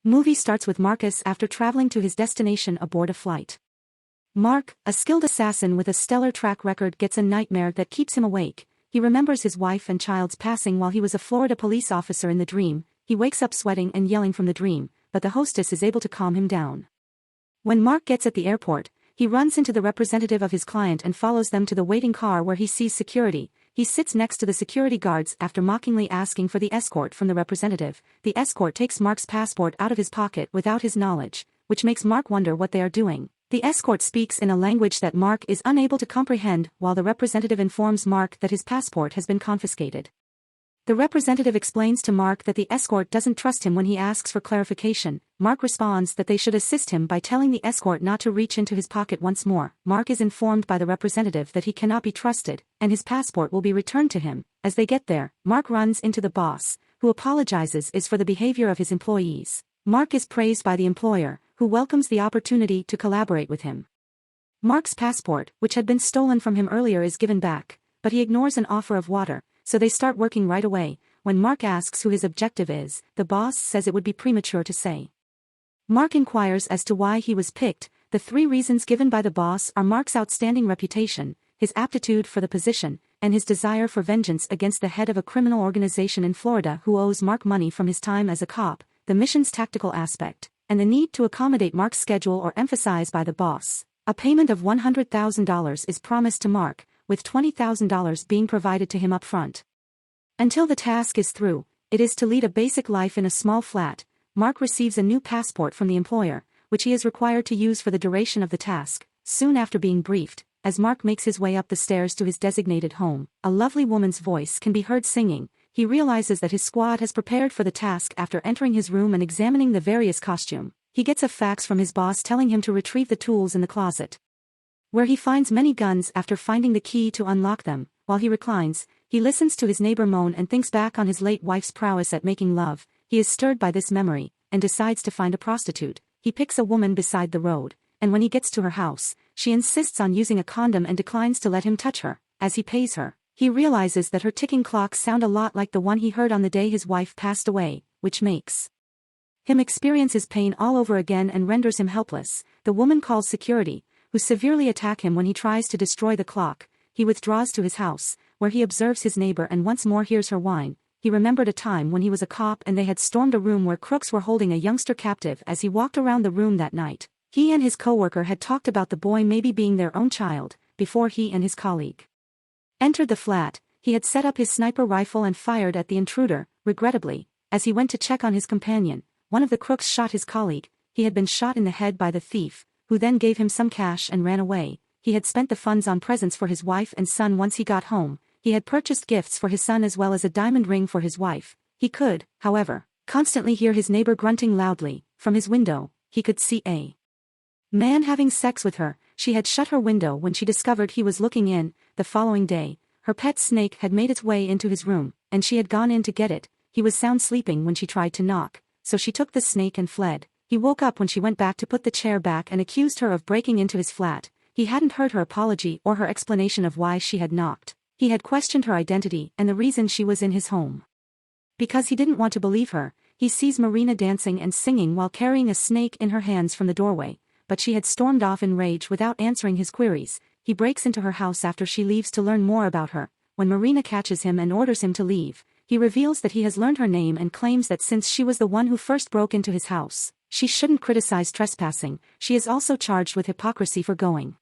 Movie starts with Marcus after traveling to his destination aboard a flight. Mark, a skilled assassin with a stellar track record, gets a nightmare that keeps him awake. He remembers his wife and child's passing while he was a Florida police officer in the dream. He wakes up sweating and yelling from the dream, but the hostess is able to calm him down. When Mark gets at the airport, he runs into the representative of his client and follows them to the waiting car where he sees security. He sits next to the security guards after mockingly asking for the escort from the representative. The escort takes Mark's passport out of his pocket without his knowledge, which makes Mark wonder what they are doing. The escort speaks in a language that Mark is unable to comprehend, while the representative informs Mark that his passport has been confiscated. The representative explains to Mark that the escort doesn't trust him when he asks for clarification. Mark responds that they should assist him by telling the escort not to reach into his pocket once more. Mark is informed by the representative that he cannot be trusted, and his passport will be returned to him. As they get there, Mark runs into the boss, who apologizes for the behavior of his employees. Mark is praised by the employer, who welcomes the opportunity to collaborate with him. Mark's passport, which had been stolen from him earlier, is given back, but he ignores an offer of water, so they start working right away. When Mark asks who his objective is, the boss says it would be premature to say. Mark inquires as to why he was picked. The three reasons given by the boss are Mark's outstanding reputation, his aptitude for the position, and his desire for vengeance against the head of a criminal organization in Florida who owes Mark money from his time as a cop, the mission's tactical aspect, and the need to accommodate Mark's schedule or emphasize by the boss. A payment of $100,000 is promised to Mark, with $20,000 being provided to him up front. Until the task is through, it is to lead a basic life in a small flat. Mark receives a new passport from the employer, which he is required to use for the duration of the task. Soon after being briefed, as Mark makes his way up the stairs to his designated home, a lovely woman's voice can be heard singing. He realizes that his squad has prepared for the task after entering his room and examining the various costumes. He gets a fax from his boss telling him to retrieve the tools in the closet, where he finds many guns after finding the key to unlock them. While he reclines, he listens to his neighbor moan and thinks back on his late wife's prowess at making love. He is stirred by this memory, and decides to find a prostitute. He picks a woman beside the road, and when he gets to her house, she insists on using a condom and declines to let him touch her. As he pays her, he realizes that her ticking clocks sound a lot like the one he heard on the day his wife passed away, which makes him experience his pain all over again and renders him helpless. The woman calls security, who severely attack him when he tries to destroy the clock. He withdraws to his house, where he observes his neighbor and once more hears her whine. He remembered a time when he was a cop and they had stormed a room where crooks were holding a youngster captive. As he walked around the room that night, he and his coworker had talked about the boy maybe being their own child, before he and his colleague entered the flat. He had set up his sniper rifle and fired at the intruder. Regrettably, as he went to check on his companion, one of the crooks shot his colleague. He had been shot in the head by the thief, who then gave him some cash and ran away. He had spent the funds on presents for his wife and son. Once he got home, he had purchased gifts for his son as well as a diamond ring for his wife. He could, however, constantly hear his neighbor grunting loudly. From his window, he could see a man having sex with her. She had shut her window when she discovered he was looking in. The following day, her pet snake had made its way into his room, and she had gone in to get it. He was sound sleeping when she tried to knock, so she took the snake and fled. He woke up when she went back to put the chair back and accused her of breaking into his flat. He hadn't heard her apology or her explanation of why she had knocked. He had questioned her identity and the reason she was in his home. Because he didn't want to believe her, he sees Marina dancing and singing while carrying a snake in her hands from the doorway, but she had stormed off in rage without answering his queries. He breaks into her house after she leaves to learn more about her. When Marina catches him and orders him to leave, he reveals that he has learned her name and claims that since she was the one who first broke into his house, she shouldn't criticize trespassing. She is also charged with hypocrisy for going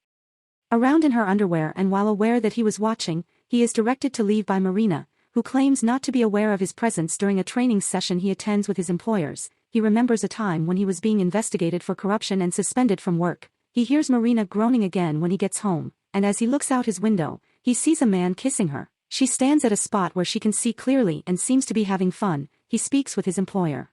around in her underwear, and while aware that he was watching, he is directed to leave by Marina, who claims not to be aware of his presence during a training session he attends with his employers. He remembers a time when he was being investigated for corruption and suspended from work. He hears Marina groaning again when he gets home, and as he looks out his window, he sees a man kissing her. She stands at a spot where she can see clearly and seems to be having fun. He speaks with his employer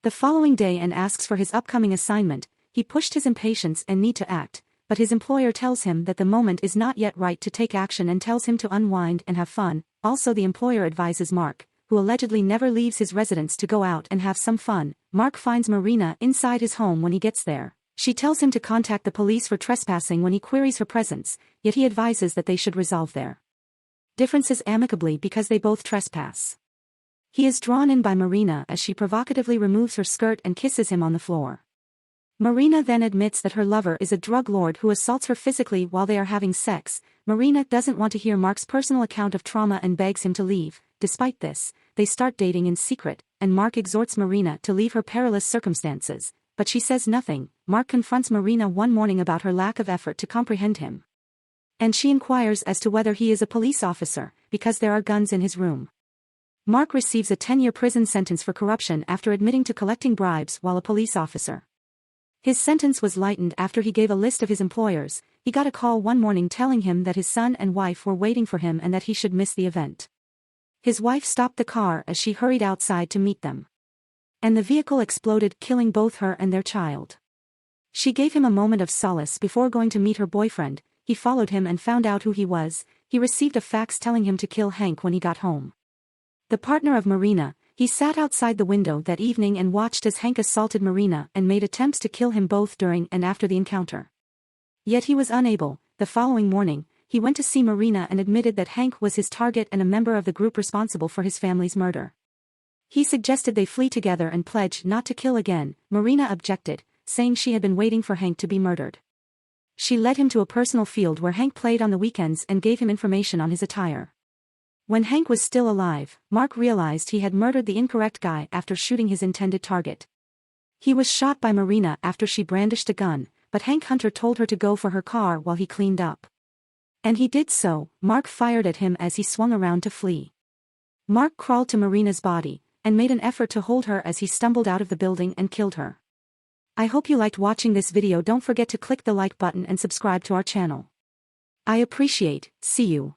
the following day and asks for his upcoming assignment. He pushed his impatience and need to act, but his employer tells him that the moment is not yet right to take action and tells him to unwind and have fun. Also, the employer advises Mark, who allegedly never leaves his residence, to go out and have some fun. Mark finds Marina inside his home when he gets there. She tells him to contact the police for trespassing when he queries her presence, yet he advises that they should resolve their differences amicably because they both trespass. He is drawn in by Marina as she provocatively removes her skirt and kisses him on the floor. Marina then admits that her lover is a drug lord who assaults her physically while they are having sex. Marina doesn't want to hear Mark's personal account of trauma and begs him to leave. Despite this, they start dating in secret, and Mark exhorts Marina to leave her perilous circumstances, but she says nothing. Mark confronts Marina one morning about her lack of effort to comprehend him. And she inquires as to whether he is a police officer, because there are guns in his room. Mark receives a 10-year prison sentence for corruption after admitting to collecting bribes while a police officer. His sentence was lightened after he gave a list of his employers. He got a call one morning telling him that his son and wife were waiting for him and that he should miss the event. His wife stopped the car as she hurried outside to meet them. And the vehicle exploded, killing both her and their child. She gave him a moment of solace before going to meet her boyfriend. He followed him and found out who he was. He received a fax telling him to kill Hank when he got home. The partner of Marina, he sat outside the window that evening and watched as Hank assaulted Marina and made attempts to kill him both during and after the encounter. Yet he was unable. The following morning, he went to see Marina and admitted that Hank was his target and a member of the group responsible for his family's murder. He suggested they flee together and pledge not to kill again. Marina objected, saying she had been waiting for Hank to be murdered. She led him to a personal field where Hank played on the weekends and gave him information on his attire. When Hank was still alive, Mark realized he had murdered the incorrect guy after shooting his intended target. He was shot by Marina after she brandished a gun, but Hank Hunter told her to go for her car while he cleaned up. And he did so. Mark fired at him as he swung around to flee. Mark crawled to Marina's body, and made an effort to hold her as he stumbled out of the building and killed her. I hope you liked watching this video. Don't forget to click the like button and subscribe to our channel. I appreciate. See you.